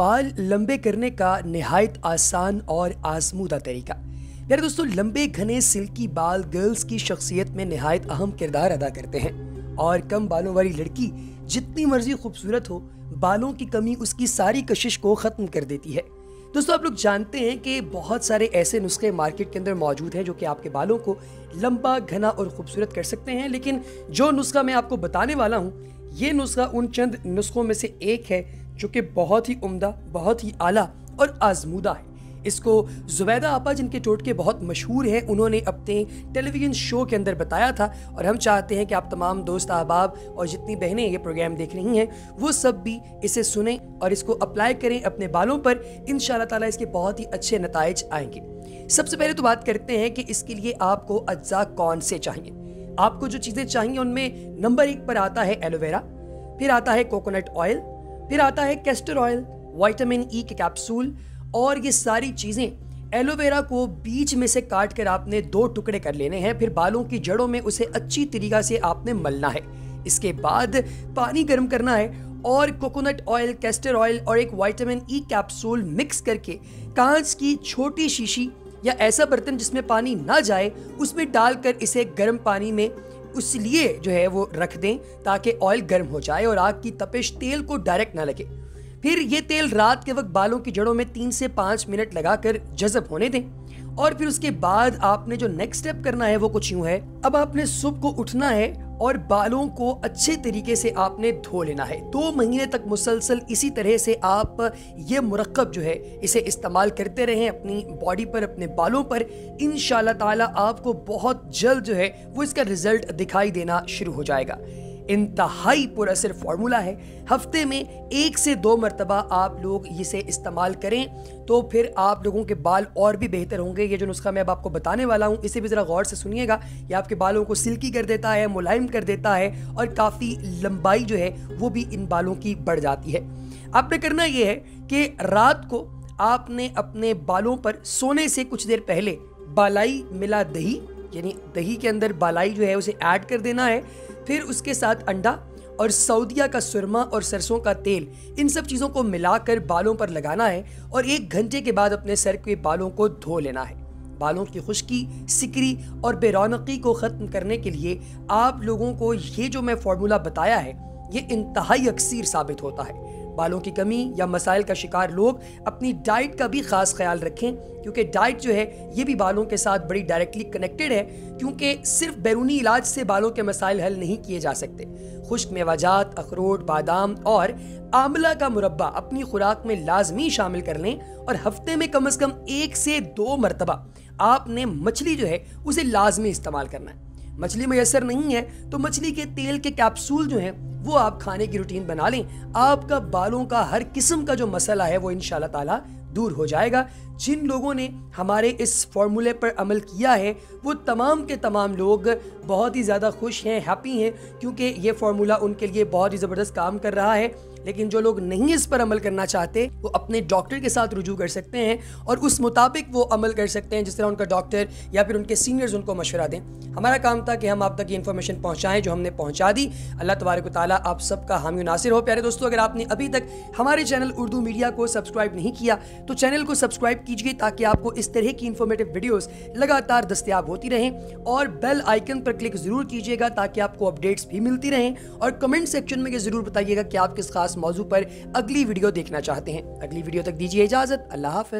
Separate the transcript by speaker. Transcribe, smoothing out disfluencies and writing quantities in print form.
Speaker 1: बाल लंबे करने का निहायत आसान और आजमूदा तरीका। यार दोस्तों, लंबे घने सिल्की बाल गर्ल्स की शख्सियत में निहायत अहम किरदार अदा करते हैं और कम बालों वाली लड़की जितनी मर्जी खूबसूरत हो, बालों की कमी उसकी सारी कशिश को ख़त्म कर देती है। दोस्तों, आप लोग जानते हैं कि बहुत सारे ऐसे नुस्खे मार्केट के अंदर मौजूद हैं जो कि आपके बालों को लंबा, घना और खूबसूरत कर सकते हैं, लेकिन जो नुस्खा मैं आपको बताने वाला हूँ, ये नुस्खा उन चंद नुस्खों में से एक है जो कि बहुत ही उम्दा, बहुत ही आला और आजमूदा है। इसको जुबैदा आपा, जिनके टोटके बहुत मशहूर हैं, उन्होंने अपने टेलीविज़न शो के अंदर बताया था और हम चाहते हैं कि आप तमाम दोस्त अहबाब और जितनी बहनें ये प्रोग्राम देख रही हैं वो सब भी इसे सुनें और इसको अप्लाई करें अपने बालों पर। इंशाअल्लाह ताला इसके बहुत ही अच्छे नताइज आएंगे। सबसे पहले तो बात करते हैं कि इसके लिए आपको अज्जा कौन से चाहिए। आपको जो चीज़ें चाहिए उनमें नंबर 1 पर आता है एलोवेरा, फिर आता है कोकोनट ऑयल, फिर आता है कैस्टर ऑयल, विटामिन ई के कैप्सूल। और ये सारी चीज़ें एलोवेरा को बीच में से काट कर आपने 2 टुकड़े कर लेने हैं। फिर बालों की जड़ों में उसे अच्छी तरीक़ा से आपने मलना है। इसके बाद पानी गर्म करना है और कोकोनट ऑयल, कैस्टर ऑयल और एक विटामिन ई कैप्सूल मिक्स करके कांच की छोटी शीशी या ऐसा बर्तन जिसमें पानी ना जाए, उसमें डालकर इसे गर्म पानी में इसलिए जो है वो रख दें ताकि ऑयल गर्म हो जाए और आग की तपिश तेल को डायरेक्ट ना लगे। फिर ये तेल रात के वक्त बालों की जड़ों में 3 से 5 मिनट लगाकर जज़ब होने दें। और फिर उसके बाद आपने जो नेक्स्ट स्टेप करना है वो कुछ यूं है। अब आपने सुबह को उठना है और बालों को अच्छे तरीके से आपने धो लेना है। 2 महीने तक मुसलसल इसी तरह से आप ये मुरक्कब जो है इसे इस्तेमाल करते रहें अपनी बॉडी पर, अपने बालों पर। इंशाअल्लाह ताला आपको बहुत जल्द जो है वो इसका रिजल्ट दिखाई देना शुरू हो जाएगा। इंतहाई पुरअसर फार्मूला है। हफ्ते में 1 से 2 मरतबा आप लोग इसे इस्तेमाल करें तो फिर आप लोगों के बाल और भी बेहतर होंगे। ये जो नुस्खा मैं अब आपको बताने वाला हूँ इसे भी ज़रा गौर से सुनिएगा। ये आपके बालों को सिल्की कर देता है, मुलायम कर देता है और काफ़ी लंबाई जो है वो भी इन बालों की बढ़ जाती है। आपने करना ये है कि रात को आपने अपने बालों पर सोने से कुछ देर पहले बालाई मिला दही, यानी दही के अंदर बालाई जो है उसे ऐड कर देना है। फिर उसके साथ अंडा और सऊदिया का सुरमा और सरसों का तेल, इन सब चीज़ों को मिलाकर बालों पर लगाना है और 1 घंटे के बाद अपने सर के बालों को धो लेना है। बालों की खुश्की, सिकरी और बेरौनकी को ख़त्म करने के लिए आप लोगों को ये जो मैं फार्मूला बताया है ये इंतहाई अक्सर साबित होता है। बालों की कमी या मसाइल का शिकार लोग अपनी डाइट का भी ख़ास ख्याल रखें, क्योंकि डाइट जो है ये भी बालों के साथ बड़ी डायरेक्टली कनेक्टेड है, क्योंकि सिर्फ बैरूनी इलाज से बालों के मसाइल हल नहीं किए जा सकते। खुश्क मेवाजात, अखरोट, बादाम और आंवला का मुरब्बा अपनी खुराक में लाजमी शामिल कर लें और हफ्ते में कम से कम 1 से 2 मरतबा आपने मछली जो है उसे लाजमी इस्तेमाल करना है। मछली मैसर नहीं है तो मछली के तेल के कैप्सूल जो हैं वो आप खाने की रूटीन बना लें। आपका बालों का हर किस्म का जो मसला है वो इंशाअल्लाह ताला दूर हो जाएगा। जिन लोगों ने हमारे इस फार्मूले पर अमल किया है वो तमाम के तमाम लोग बहुत ही ज़्यादा खुश हैं, हैप्पी हैं, क्योंकि ये फार्मूला उनके लिए बहुत ही ज़बरदस्त काम कर रहा है। लेकिन जो लोग नहीं इस पर अमल करना चाहते वो अपने डॉक्टर के साथ रुजू कर सकते हैं और उस मुताबिक वो अमल कर सकते हैं जिस तरह उनका डॉक्टर या फिर उनके सीनियर्स उनको मशवरा दें। हमारा काम था कि हम आप तक ये इन्फॉर्मेशन पहुँचाएँ जो हमने पहुँचा दी। अल्लाह तबारक व तआला आप सबका हामी नासिर हो। प्यारे दोस्तों, अगर आपने अभी तक हमारे चैनल उर्दू मीडिया को सब्सक्राइब नहीं किया तो चैनल को सब्सक्राइब कीजिए ताकि आपको इस तरह की इन्फॉर्मेटिव वीडियोस लगातार दस्तयाब होती रहें। और बेल आइकन पर क्लिक ज़रूर कीजिएगा ताकि आपको अपडेट्स भी मिलती रहें। और कमेंट सेक्शन में ये ज़रूर बताइएगा कि आप किस खास मौजू पर अगली वीडियो देखना चाहते हैं। अगली वीडियो तक दीजिए इजाज़त। अल्लाह हाफ़िज़।